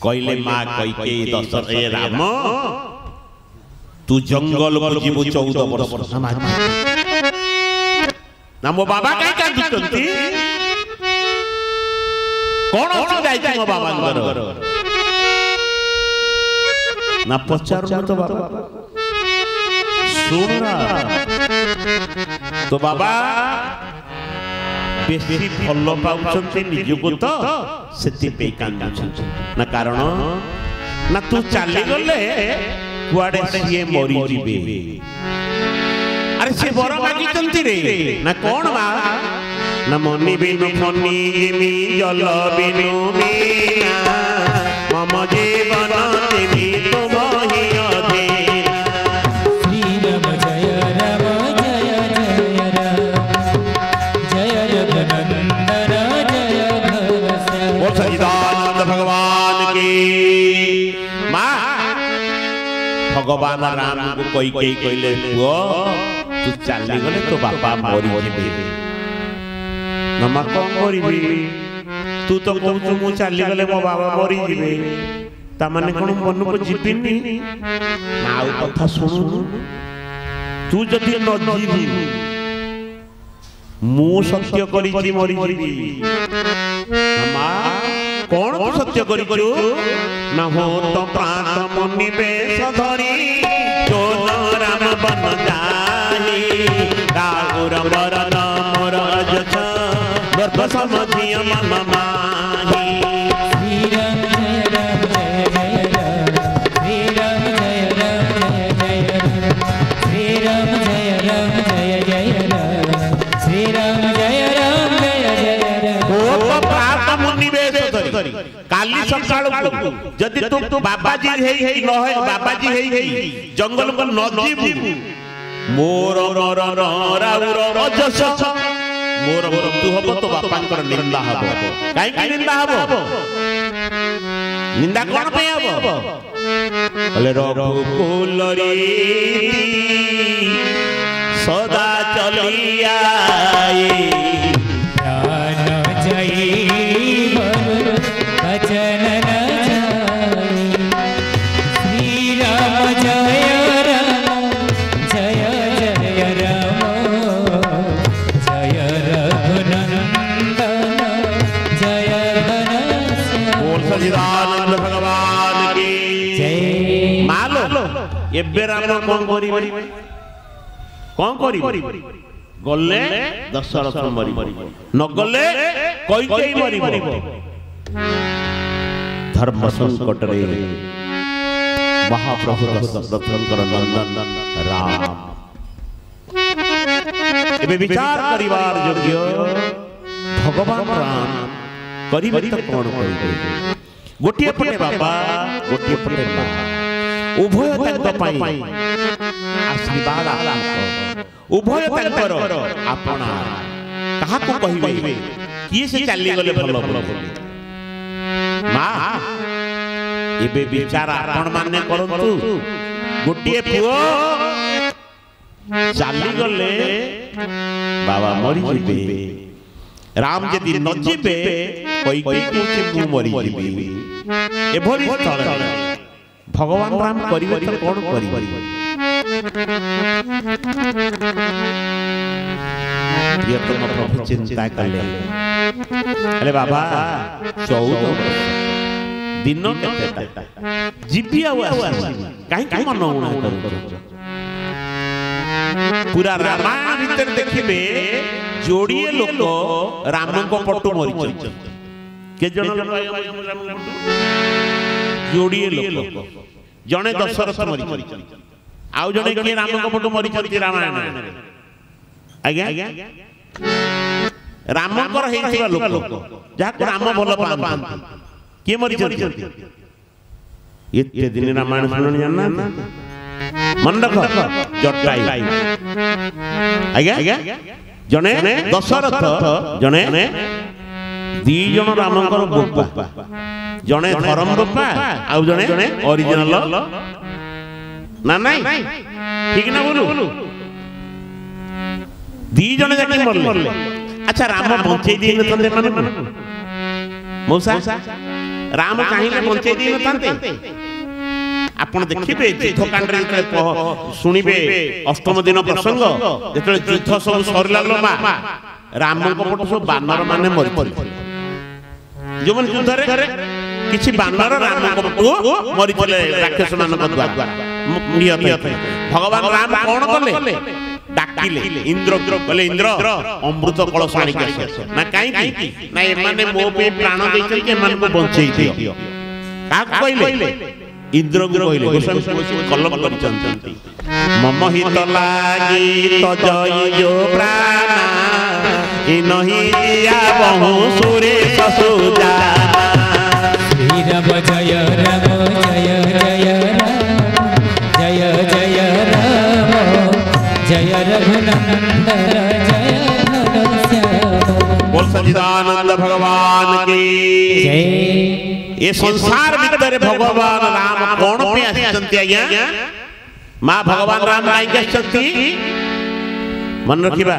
कहले माँ कैकेयी दशरथ ए राम तू जंगल को जीव 14 वर्ष ना मो बाबा कहीं कांदुचंती कौन हो जाई मो बाबा ना पचारू तो बाबा सुन तो बाबा बेसी फल पाउछंती निजको तो सेति पे कांदुछंती ना कारण ना तू चली गले कुआडे सिए मरी जीवे अरे से बर मागिचंती रे ना कोन मा ना मनी बिनु मनी मी जल बिनु मीना मम जीवन देवी तुम ही अधीन श्री राम जय राम जय जय राम जय रघुनंदन जय भरत बोल सच्चिदानंद भगवान की माँ भगवान राम को कोई कहले पुओ तू चली गले तो बापा मरी जीवे नमा कौन करी तू तो कहू मु चली गले मो बाबा मरी जीवे ता माने कोन मन को जीविनी ना आ कथा सुनु तू जदि न जीवी मु सत्य करी मरी जीवी नमा कौन तू सत्य करी न हो तो प्राण मुनि बेश धरी जो राम बन जाही राहुर वरन मोर अजछ वर्ग समझिय मन माही श्री राम जय राम जय जय राम श्री राम जय राम जय जय राम श्री राम जय राम जय जय राम श्री राम जय राम जय जय राम ओ प्राण मुनि बेश धरी काली सकाळ को जदि तू बाबाजी हेई न है बाबाजी हेई जंगल को न जीवु मोर मोर राउर रजस मोर मृत्यु हबो तो बापांकर निंदा हबो काई की निंदा हबो निंदा कोन पे हबो बोले रघुकुलरी सदा चलिया प्राण जय वचन न श्री राम जय राम जय जय राम जय रघुनंदन जय घनश्याम बोल सच्चिदानंद भगवान की जय मालो एबे राम कोन करी गले दशरथ मरी न गले कैकेयी मरी धर्म संकट रे महाप्रभु दशरथंकर नंदन राम एबे विचार करिवार योग्य भगवान राम करिबे तो कोन करिबे गोटिए पटे बाबा गोटिए पटे मां उभय तंक पाई आशीर्वाद उभय तंकर आपना कहा को कहिबे किए से चली गले भलो भलो मां एबे विचार आपण माने करंतु गोटिए पुओ चली गले बाबा मरी जीवे राम जदि न जीवे कोई को मरी जीवे एभरी स्थल भगवान राम करिवे तो कोन करिवे ये तो प्रभु चिंता कले अरे बाबा 14 दिन केते जीवी काई मन उणा करू पूरा रामायण भीतर देखिबे जोड़िए लोक राम को पटु मरि के जन जोड़िए लोक जने दशरथ मरि आउ जने के राम को पटु मरि रामायण आज्ञा राम को हेइथिबा लोक जहा को राम भलो पान के मरि एते दिन रामायण सुनन जानना मन रख जटाई आज्ञा जने दशरथ जने दी जन रामकर बोपा जने धर्म बोपा आउ जने ओरिजिनल ना नहीं ठीक ना बोलू दी जने जाके मरले अच्छा राम बंचै दी न तंदे माने मौसा राम चाहिए बंचे दी नथांते आपण देखिबे युद्धकांड रे शुणिबे अष्टम दिन प्रसंग जेतले युद्ध सब सरला मा राम को पट सब बानर माने मरि जो मन युद्ध रे किछि बानर राम को पट मरि चले राक्षस मान को द्वारा नियत भगवान राम कोन कले डाकिले इंद्र बोले इंद्र अमृत कलश आनी के ना काई ना ए माने मो पे प्राण दैछन के मन को बंचई दियो का कहले इंद्र को कहले गोस्वामी कलम करिचंती मम हित लागी तो जयो प्राण इनहि दिया बहु सुरे ससुजा श्री राम जय राम जय जय राम जय रघुनंदन जय बोल सच्चिदानंद भगवान की जय। ये संसार भीतर भगवान राम कौन पे आसचंती आज्ञा मां भगवान राम आई के शक्ति मन रखिबा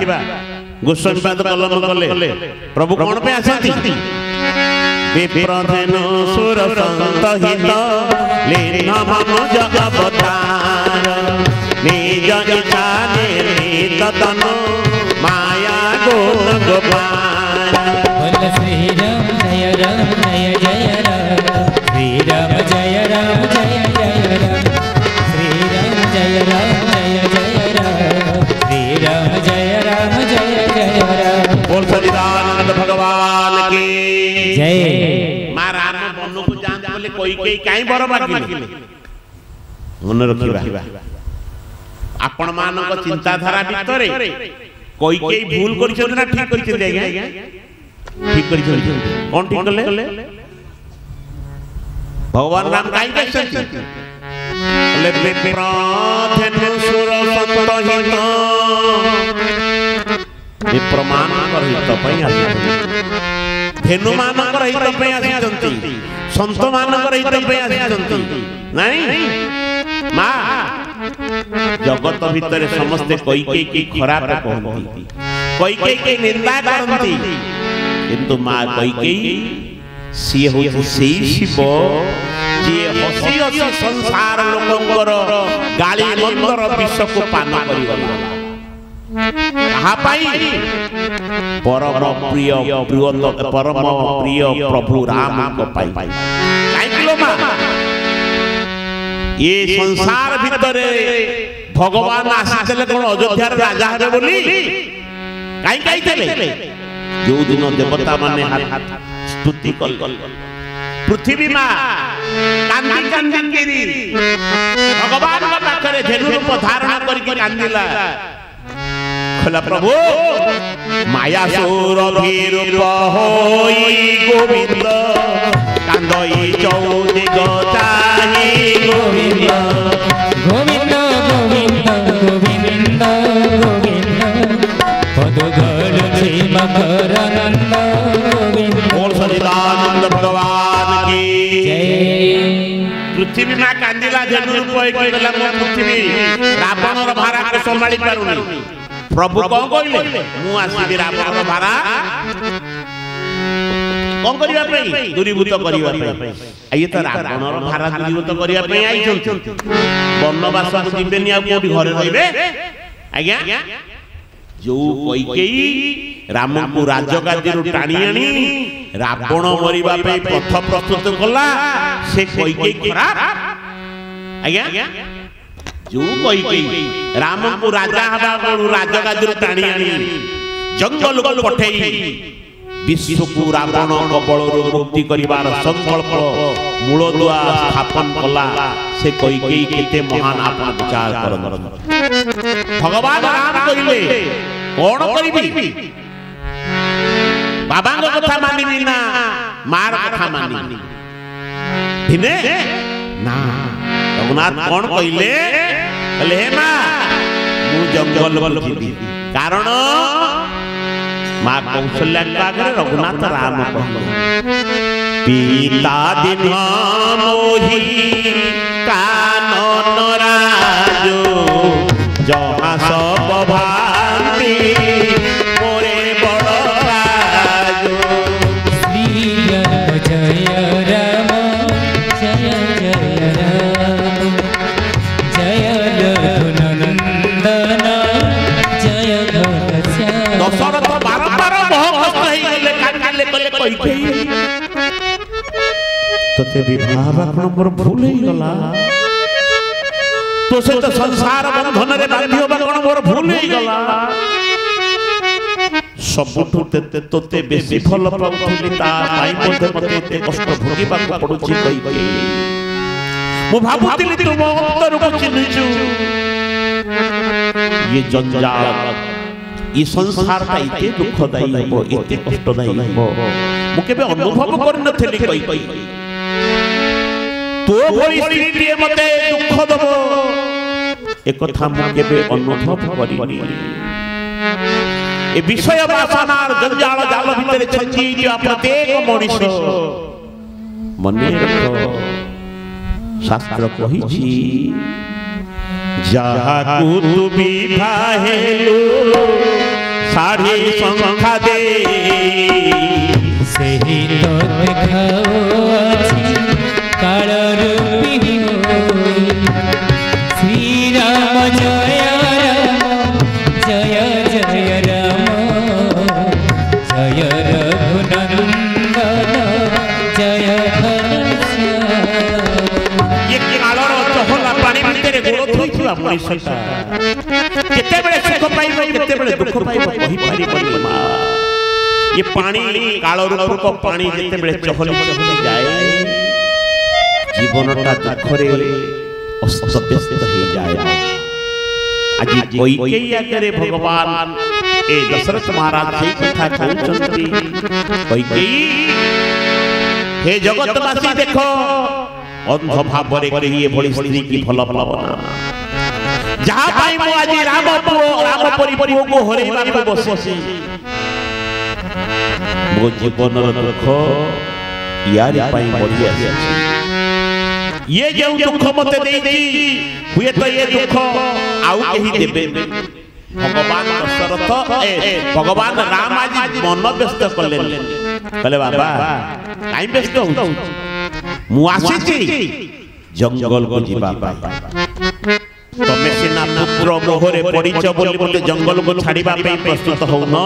गोस्वामी पाद कलम कले प्रभु कौन पे आसचंती विप्रधेनु सुर संत हित लीन मनुज अवतार निज इच्छा निर्मित तनु माया गुण गोपाल बोल श्री राम जय जय राम श्री राम जय जय राम श्री राम जय जय राम श्री राम जय जय राम बोल सच्चिदानंद भगवान की जय। मां राम बनु को जान बोले कोई काई बर मागिले मन रखिबा आपण मानक चिंताधारा भितरे कोई भूल करिछन ना ठीक करिछन आज्ञा ठीक करिछन कोन ठीक करले भगवान राम काई कहछन ले विप्रधेनु सुर संत हित विप्रमान हित पई आसी धेनु मानकर हित पे आसिचंती संत मानकर हित पे आसिचंती नहीं मां जगत भीतर समस्त कोई की खराब कहती कोई की निंदा करती किंतु मां कोई सी हो सी शिव जे हसी हसी संसार लोकंकर गाली मंदर विष को पान करिवला कहा पाई परम प्रिय परम प्रिय प्रभु राम को पाई काइलो मा ये संसार भीतर भगवान आसीले कोन अयोध्या राजा हेबे बोली काई कहले जो दिन देवता माने हाथ स्तुति कल पृथ्वी मां कांदी कांदी गिरी भगवान का पाखरे धेनु रूप धारण करके कांदिला खला प्रभु माया सुर भीरूप होई गोविंद कांदई चौदिग चाहि गोविंद गोविंद गोविंद गोविंद गोविंद पदगल मकरानंद गोविंद बोल सच्चिदानंद भगवान की जय। पृथ्वी मां कांदिला धेनु रूप होई गला मो पृथ्वी रावण र भारा को संभाली पारुनी प्रभु कौन कहले मु आसी रावण रो भारा कौन करिया पे दूरीभूत करिया पे ये तो रावण रो भारा दूरीभूत करिया पे आई छन वनवास को दिबेनी आ कोठी घरे रहिबे आज्ञा जो कोई राम को राजगादी रु टाणी आनी रावण मरिबा पे पथ प्रस्तुत कला से कोई खराब आज्ञा जो कोई राम को राजा हवा को राजगादी टाणी आनी जंगल को पठेई विश्व को रावण कबल मुक्ति करिवार संकल्प मूलदुआ स्थापन कला से कोई केते महान आपन विचार करन भगवान राम कहिले कोन करिबी बाबा को कथा मानिबी ना मार कथा मानिबी दिने ना रघुनाथ कोन कहिले कहले हे मां मु जंगल बल जीबी कारण मां कौशल्या के आगे रघुनाथ राम कहले पीता दिन मोहि कानन राजो जहाँ सब भांति मोरे बड़ राजो श्री राम जय राम तोते विवाह बाकण मोर भूल ही गला तो से तो संसार बंधन रे बांधी बाकण मोर भूल ही गला सबुठु तोते बेसी फल पाउथली ता पाई मध्ये मते एते कष्ट भोगिबा पडुची कई कई मु भाबुतिली तू मो अंतर को चिन्हिचु ये जंजाल ये संसार का इते दुखदायी हो इते कष्टदायी हो मु केबे अनुभव कर नथली कई कई तो भली स्थिति मते दुख दबो एक कथा मु केबे अनुभव करिनी ए विषय वासनार जंजाल जाल भितर छंची जो प्रत्येक मनुष्य मने रखो शास्त्र कहिछि जाहाकु तु विवाहेलु साढ़े संखा दे सही तो देखाओ अछि काल रूपी होई श्री राम जय राम जय जय राम जय रघुनंदन जय ये कालर चहला पानी भितर गोड़ थोइथिबा मनुष्यटा केते बेले सुख पाइबो केते बेले दुख पाइबो कहि पारिबो मा ये पानी काल रूप को पानी जेते बेले चहली चहली जाए जीवनटा दुखरे अस्तव्यस्त हो जाए आज कोई के आगे भगवान ए दशरथ महाराज से कथा कहउचंती कोई हे जगतवासी देखो अंध भाव रे कहिए भली स्त्री की भल भावना जहां पाई मु आज राम परिवार को हरेबा को बससी मो जीवन दुख यार पाई मरि आसी ये जो दुख मते देई हुए तो ये दुख आउ कही देबे भगवान दशरथ भगवान राम आज मन व्यस्त करले कहले बाबा काई व्यस्त हो मु आसी जंगल को जीवा तमे सिना पुत्र मोहरे पड़ीच बोली बोले जंगल को छाड़ीबा पे प्रस्तुत हो न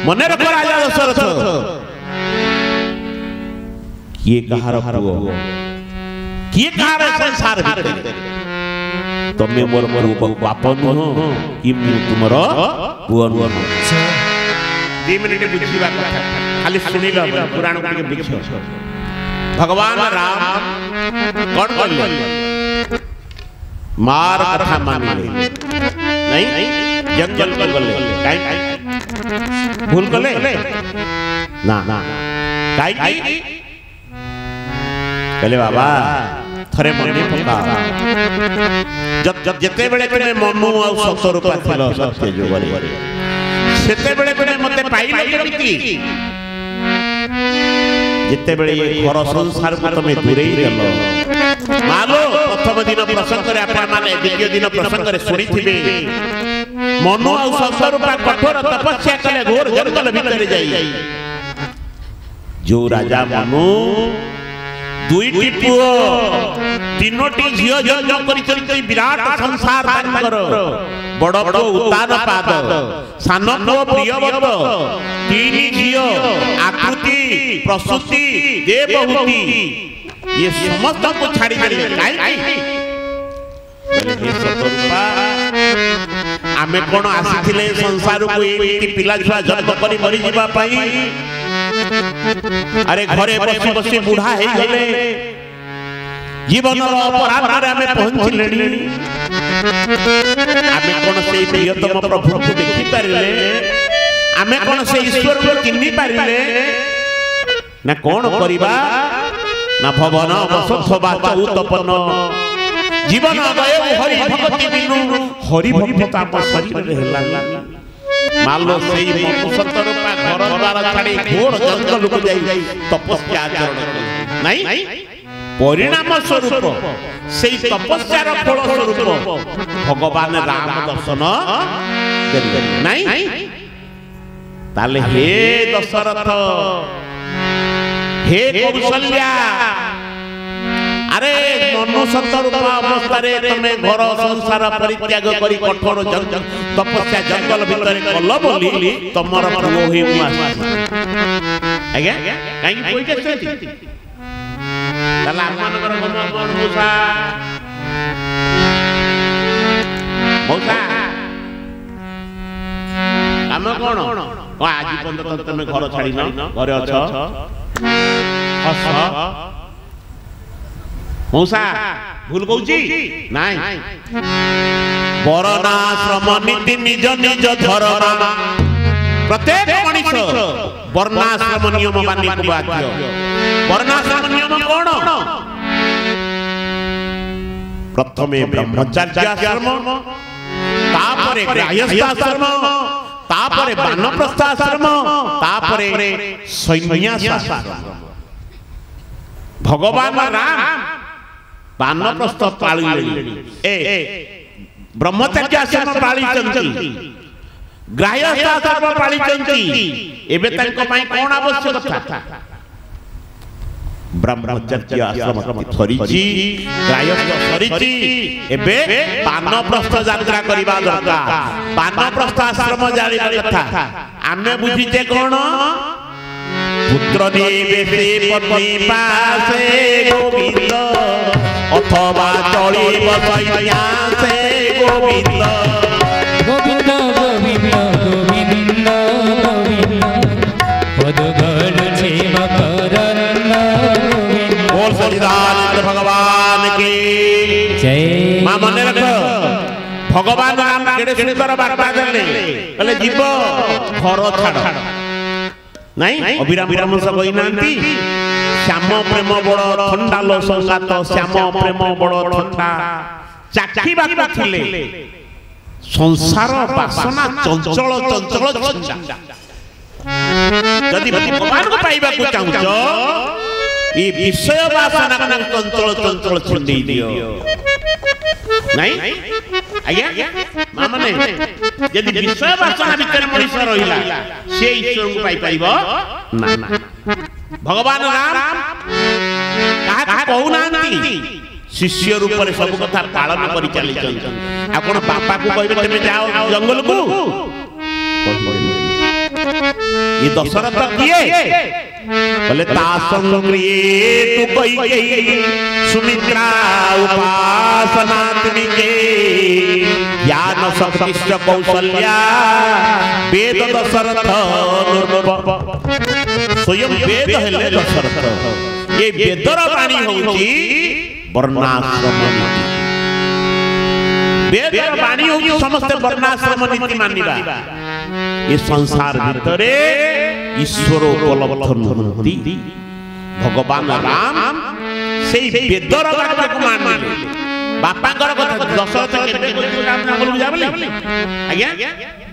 मने रख राजा दशरथ ये कहार पुओ किए कहार संसार भीतर तमे मोर मोर बाप नुह कि मु तुमर पुओ नुह 2 मिनिट बुझीबा कथा खाली सुनिलो पुराण के बिछ भगवान राम कौन करले मार कथा मानिले नहीं जंगल को गले काई भूल गले ना ना काई कहले बाबा थरे मने पका जब जते बेले तमे मनु आ सत रूपा थिलो सत्य जुगरे सेते बेले तमे मते पाइलो केमती जिते बेले ये घर संसार को तमे दूरे गेलो मालो प्रथम दिन प्रसंग रे आपण माने द्वितीय दिन प्रसंग रे सुनी थिबे मनु आ सत रूपा कठोर तपस्या कले घोर जंगल भीतर जाई जो राजा मनु दुईटी पुओ तीनोटी झियो जो करि चली विराट संसार तांकर बड़ बड़ उतान पाद सान पुओ प्रियवत तीन झियो आकृति प्रसूति देवहूति ये समस्त को छाड़ी देले काई हे सतरूपा आमे कोन आसीथिले संसार को एति पिला छुआ जन्म करी मरि जीवा पई अरे घरे बसी बसी बुढ़ा हे गले जीवन अपराध रे हमें पहुंचलेनी आमे कोन से प्रियतम प्रभु को देखि पारिले आमे कोन से ईश्वर को चिन्हि पारिले ना कोन करिबा ना भवन वसुध बाच उत्पन्न जीवन गए हरि भक्ति बिनु हरि भक्ति आप शरीर रे हला मालो सेई मनुष्य रूपा घर द्वार छाड़ी घोर जंगल को जाई तपस्या आचरण नहीं परिणाम स्वरूप सेई तपस्या रो फल स्वरूप भगवान राम दर्शन नहीं ताले हे दशरथ हे कौशल्या अरे मनुष्य रूपा अवस्था रे तमे घर संसार परित्याग करी कठोर तपस्या जंगल भीतर कल बोली तमर पुओ हे आज्ञा काई कोई के ତାହେଲେ ଆମମାନଙ୍କର ମଉସା ମଉସା କାମ କଣ? ଆଜି ପର୍ଯ୍ୟନ୍ତ ତମେ ଘର ଛାଡ଼ିନ, ଘରେ ଅଛ। ମଉସା ଭୁଲ କହୁଛି? ନାଇଁ, ବର୍ଣ୍ଣାଶ୍ରମ ନୀତି ନିଜ ନିଜ ଧରଣା। ପ୍ରତ୍ୟେକ ମଣିଷ ବର୍ଣ୍ଣାଶ୍ରମ ନିୟମ ମାନିବାକୁ ବାଧ୍ୟ। ବର୍ଣ୍ଣାଶ୍ରମ ନିୟମ କଣ? ପ୍ରଥମେ ବ୍ରହ୍ମଚାର୍ଯ୍ୟ ଆଶ୍ରମ, ତାପରେ ଗ୍ରାହସ୍ଥ ଆଶ୍ରମ, ତାପରେ ବାନପ୍ରସ୍ଥ ଆଶ୍ରମ, ତାପରେ ସନ୍ନ୍ୟାସ ଆଶ୍ରମ। ଭଗବାନ ରାମ ବାନପ୍ରସ୍ଥ ପାଳିଲେ, ବ୍ରହ୍ମଚାର୍ଯ୍ୟ ଆଶ୍ରମ ପାଳିଛନ୍ତି, ଗ୍ରାହସ୍ଥ ଆଶ୍ରମ ପାଳିଛନ୍ତି। ଏବେ ତାଙ୍କ ପାଇଁ କଣ ଆବଶ୍ୟକତା? ବ୍ରହ୍ମଚର୍ଯ୍ୟ ଆଶ୍ରମ ସରିଛି, ଗ୍ରାହସ୍ଥ ସରିଛି, ଏବେ ବାନପ୍ରସ୍ଥ ଯାତ୍ରା କରିବା ଦରକାର। ବାନପ୍ରସ୍ଥ ଆଶ୍ରମ ଜାଣିବା କଥା। ଆମେ ବୁଝିଛେ କଣ? ପୁତ୍ର ଦେବେ ପତ୍ନୀ ପାଶେ ଗୋବିନ୍ଦ, ଅଥବା ଚଳିବ ସନ୍ନ୍ୟାସେ ଗୋବିନ୍ଦ। গোবিন্দ গোবিন্দ গোবিন্দ গোবিন্দ পদগণ সেবা করন্ন গোবিন্দ। बोल सच्चिदानंद भगवान की जय। मां मने रख, भगवान राम केड़े सुंदर बार्ता देले, कहले जीव घर छाड़। नहीं अभिराम परमहंस कहि नांती, श्याम प्रेम बड़ ठंडा लो संगात, श्याम प्रेम बड़ ठंडा। चाखी बात थिले संसार बासना चंचल चंचल छंचा। यदि भगवान को पाइबा को चाहूछ, ये विषय वासना को चंचल चंचल छिंडी दियो। नहीं आज्ञा मां माने यदि विषय वासना भीतर मनुष्य रहिला, से ईश्वर को पाई पाइबो ना। भगवान राम कहा कहू नांती, शिष्य रूप में सब कथा पालन करि चली चली। आपण बापा को कहबे तमे जाओ जंगल को, ये दशरथ किए? बोले ता संग्रिये तू कई कई सुमित्रा उपासना तुमिके, ज्ञान शक्तिश्च कौशल्या वेद दशरथ दुर्लभ। स्वयं वेद हेले दशरथ। ये वेदर वाणी होउची वर्णाश्रम नीति। वेदर वाणी होउची समस्त वर्णाश्रम नीति मानिबा। ये संसार भितरे ईश्वर उपलब्ध नुहंती। भगवान राम से वेदर वाक्य को मानिले। बापांकर कथा दशरथ केबे राम जंगल को जाबले? आज्ञा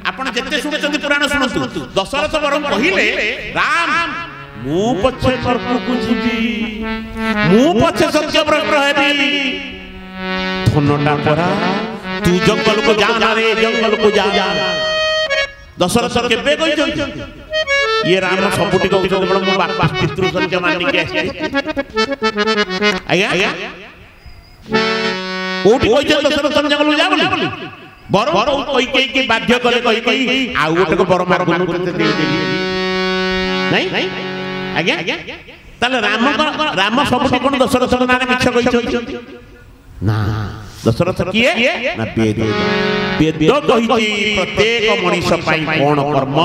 आपण जत्ते सुनछंती पुराण सुनतु। दशरथ बरम कहिले, राम मु पछे कर्क को जीवी, मु पछे सत्य प्रश्न हेबी। धनटा परा तू जंगल को जा रे, जंगल को जा। दशरथ केबे कहिछंती? ये राम सबुटी कहउछन बड़ मो बापा पितृ सत्य मानि के आसे। आज्ञा कोठी कहिछन दशरथ जंगल को जा बोली? बर कहि के बाध्य करे, कहि आ गोटे को बर मार गुनु ते दे दे। नहीं आज्ञा ताले राम सबुटी कोन दशरथ नारे मिछ कहिछंती? ना, दशरथ किए ना वेद। वेद कहिछि प्रत्येक मनुष्य पाई कोन कर्म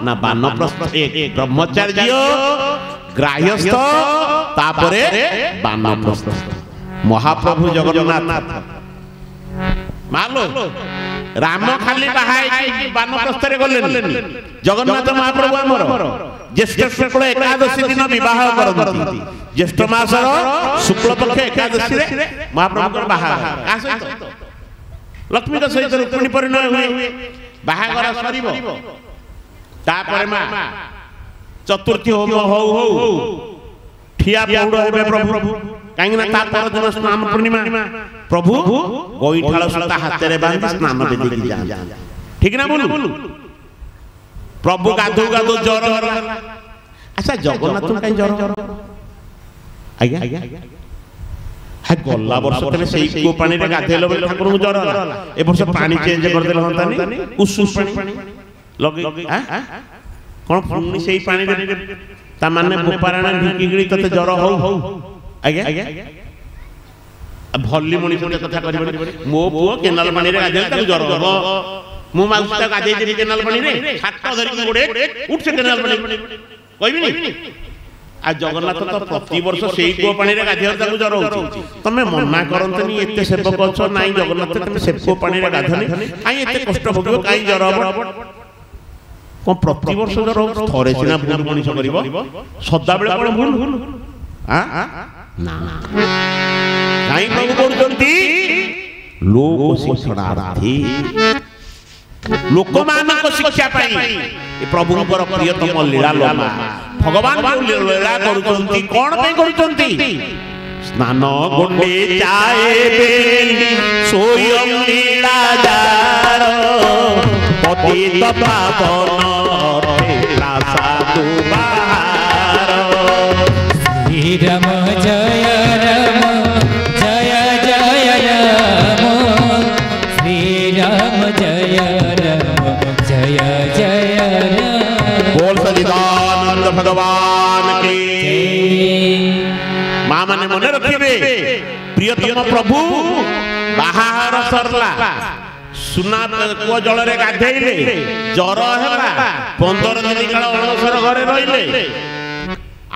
ना बानप्रस्थ, एक ब्रह्मचार्य, ग्राहस्थ, तापरे बानप्रस्थ। महाप्रभु जगन्नाथ मालो राम खाली बाहाई कि बानप्रस्थ रे गलेनी। जगन्नाथ महाप्रभु हमर ज्येष्ठ शुक्ल एकादशी दिन विवाह करନ୍ତି। ज्येष्ठ मासर शुक्ल पक्ष एकादशी रे महाप्रभु बाहा का सहित लक्ष्मी का सहित रुक्मिणी परिणय हुए। बाहागर सरीबो तापरे मा चतुर्थी होम हो ठिया पौड़ हेबे प्रभु। काहे ना ता पर दिन स्नान पूर्णिमा प्रभु गोइठाल सुता हाथ रे बांधी स्नान बेदी जा। ठीक ना बोलू? प्रभु गाधो गाधो जर होला। अच्छा जगन्नाथ काई जर? आज्ञा हा गल्ला वर्ष तले सेई को पानी रे गाधेलो बेले ठाकुर को जर होला। ए वर्ष पानी चेंज कर देल हंतानी, उषु पानी लगे कोन पुनी सेई पानी रे ता माने गोपाराणा ढिकी गिड़ी तते जर हो आज्ञा भल्ली मनीष कथा कर मो पुओ केनाल पानी रे गाधे ताको ज्वर हबो मु माउसी गाधे देबी केनाल पानी रे हाथ धरि गोडे उठ से केनाल पानी कहबिनी आ जगन्नाथ तो प्रति वर्ष सेई को पानी रे गाधे ताको ज्वर होची तमे मना करंतनी एते सेवक अछ नाई जगन्नाथ तमे सेवक पानी रे गाधनी काई एते कष्ट भोगियो काई ज्वर हबो को प्रति वर्ष ज्वर हो थरे सिना भूल मनीष करिवो सदा बेले कोन भूल हां ना काई प्रभु करूचंती लोक शिक्षणार्थी लोक मानक शिक्षा पाई ए प्रभुंकर प्रियतम लीला लोमा भगवान जो लीला करूचंती कोन पे करूचंती स्नान गुंडे चाए बेली सोयम लीला जारो पतित पावन ला साधु बारो श्री राम जय राम जय जय राम श्री राम जय राम जय जय राम बोल सच्चिदानंद भगवान की मां माने मने रखिबे प्रियतम प्रभु बाहार सरला सुना को जल रे गाधेइले जर हैला 15 दिन काल अणसर घरे रहिले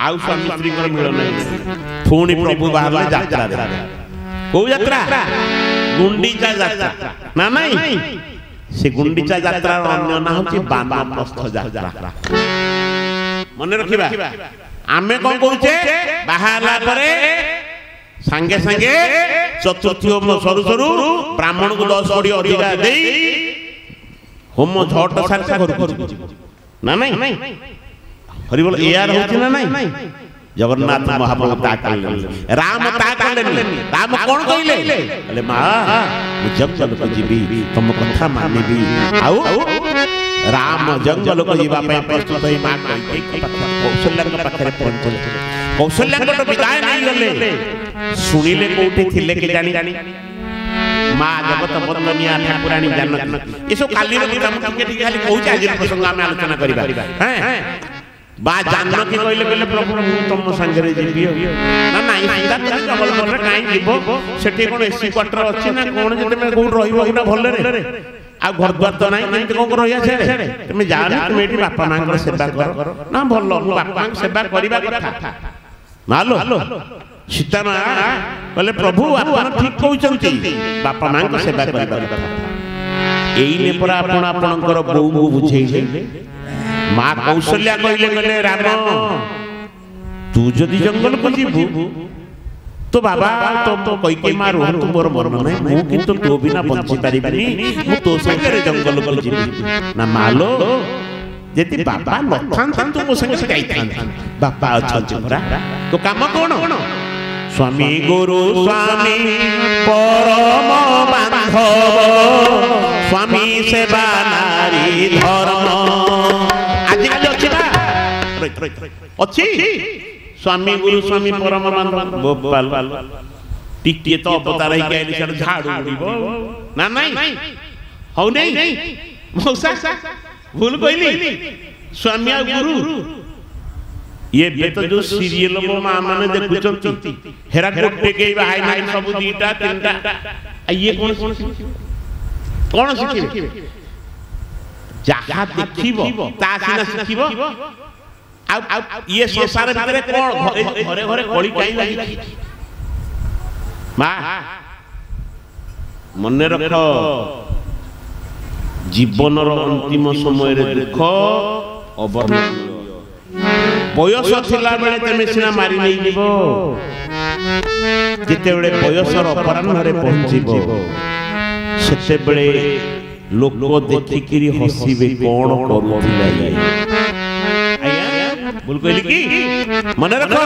आउ स्वामी स्त्री कर मिल नहीं पुणी प्रभु बाहर यात्रा रे को यात्रा गुंडीचा यात्रा ना नहीं से गुंडीचा यात्रा अन्य ना होची वानप्रस्थ यात्रा मने रखिबा आमे कोन करूचे बाहरला परे संगे संगे चतुर्थी होम सरू सरू ब्राह्मण को 10 कोड़ी अधिका देई होम झट सारसा करू ना नहीं हरि बोल एआर होची ना नहीं जगन्नाथ महाप्रभु ता कहले राम ता कहले राम कोन कहले अले मां जंगल को जीबी तुम कथा मानिबी आउ राम जंगल को जीवा पे प्रस्तुत होई मां कहि कौशल्या के पाखरे पहुंचले कौशल्या को विदाय नहीं गले सुनिले कोठी थिले के जानी मां जगत वंदनिया ठाकुरानी जानकी एसो काली रे काम के ठीक खाली कहू आज प्रसंग में आलोचना करिबा हैं बा जानकी कहले कहले प्रभु तुम संगरे जीबी ना नहीं सीधा जंगल पर काई जीवो सेठी कोन एसी क्वार्टर अछि ना कोन जते में कोन रहिबो ना भले रे आ घर द्वार तो नहीं नहीं कोन रहिया छे तुम जानी तुम एठी बापा मां को सेवा करो ना भलो बापा मां सेवा करिबा कथा मालो सीता मां कहले प्रभु आपण ठीक कहउचंती बापा मां को सेवा करिबा कथा एई ने पर आपण आपनकर बहु को बुझेइले मां कौशल्या कहले कहले राम तू जदि जंगल को जीबू तो बाबा तो कई के मां रोह तू मोर मन नहीं मु किंतु तो बिना बंची पारिबनी मु तो संगे जंगल को जीबी ना मालो जेति बाबा नथान तू मो संगे जाइथान बाबा अछि हमरा तो काम कोन स्वामी गुरु स्वामी परम बांधव स्वामी सेवा नारी धर्म आज काल अछि ना अछि स्वामी गुरु स्वामी परम बांधव गोपाल टिके तो अवतार ही के छड़ झाड़ू उड़ीबो ना नहीं हौ नहीं मौसा भूल कहली स्वामी आ गुरु ये बेत जो सीरियल मो मां माने देखुचंती हेरा गोटे के बाहाई नहीं सब दीटा तीनटा ये कौन शिखिबे जहा देखिबो ता सिना शिखिबो आ ये संसार भीतर कोन घरे घरे कली काई लागि मां मने रख जीवन रो अंतिम समय रे दुख अवर्णनीय बयस थिला बेले तमे सिना मारी नै जीवो जेते बेले बयस रो अपराह्न रे पहुंचीबो सेते बेले लोक देखि किरी हसीबे कोन करूथिला आया बोल कहली की मने रखो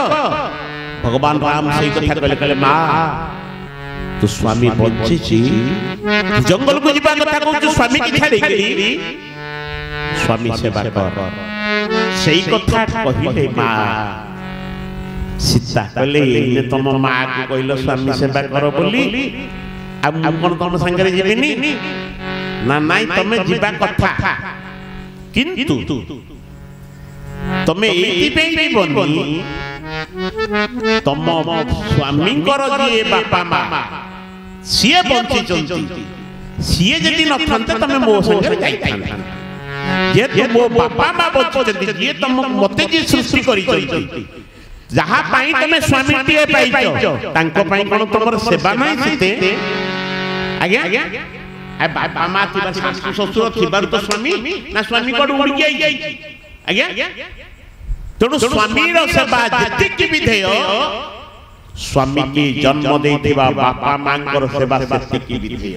भगवान राम सही कथा कहले कहले मां तो स्वामी बच्चे छी जंगल को जीवा कथा कहू स्वामी की छाड़ी गेली स्वामी सेवा कर सही कथा कहिले मां सीता कहले ने तुम मां को कहलो स्वामी सेवा कर बोली आ मन तुम संगे जीवेनी ना नाई तमे जीवा कथा किंतु तमे एति पे जीवनी ତମ ସ୍ୱାମୀଙ୍କର ଯିଏ ବାପା ମା ସିଏ ବଞ୍ଚିଛନ୍ତି ସିଏ ଯଦି ନଥାନ୍ତେ ତମେ ମୋ ସାଙ୍ଗରେ ଯାଇଥାନ୍ତେ ଯେହେତୁ ମୋ ବାପା ମା ବଞ୍ଚିଛନ୍ତି ଯିଏ ମତେ ଯିଏ ସୃଷ୍ଟି କରିଛନ୍ତି ଯାହା ପାଇଁ ତମେ ସ୍ୱାମୀଟିଏ ପାଇଛ ତାଙ୍କ ପାଇଁ କଣ ତମର ସେବା ନାହିଁ ସେତେ ଆଜ୍ଞା ବାପା ମା ଥିବା ଶାଶୁ ଶ୍ୱଶୁର ଥିବାରୁ ତ ସ୍ୱାମୀ ନା ସ୍ୱାମୀ କୁଆଡୁ ଉଡ଼ିକି ଆଇଛି ଆଜ୍ଞା ତେଣୁ ସ୍ୱାମୀର ସେବା ଯେତିକି ବିଧେୟ ସ୍ୱାମୀକି ଜନ୍ମ ଦେଇଥିବା ବାପା ମାଙ୍କର ସେବା ସେତିକି ବିଧେୟ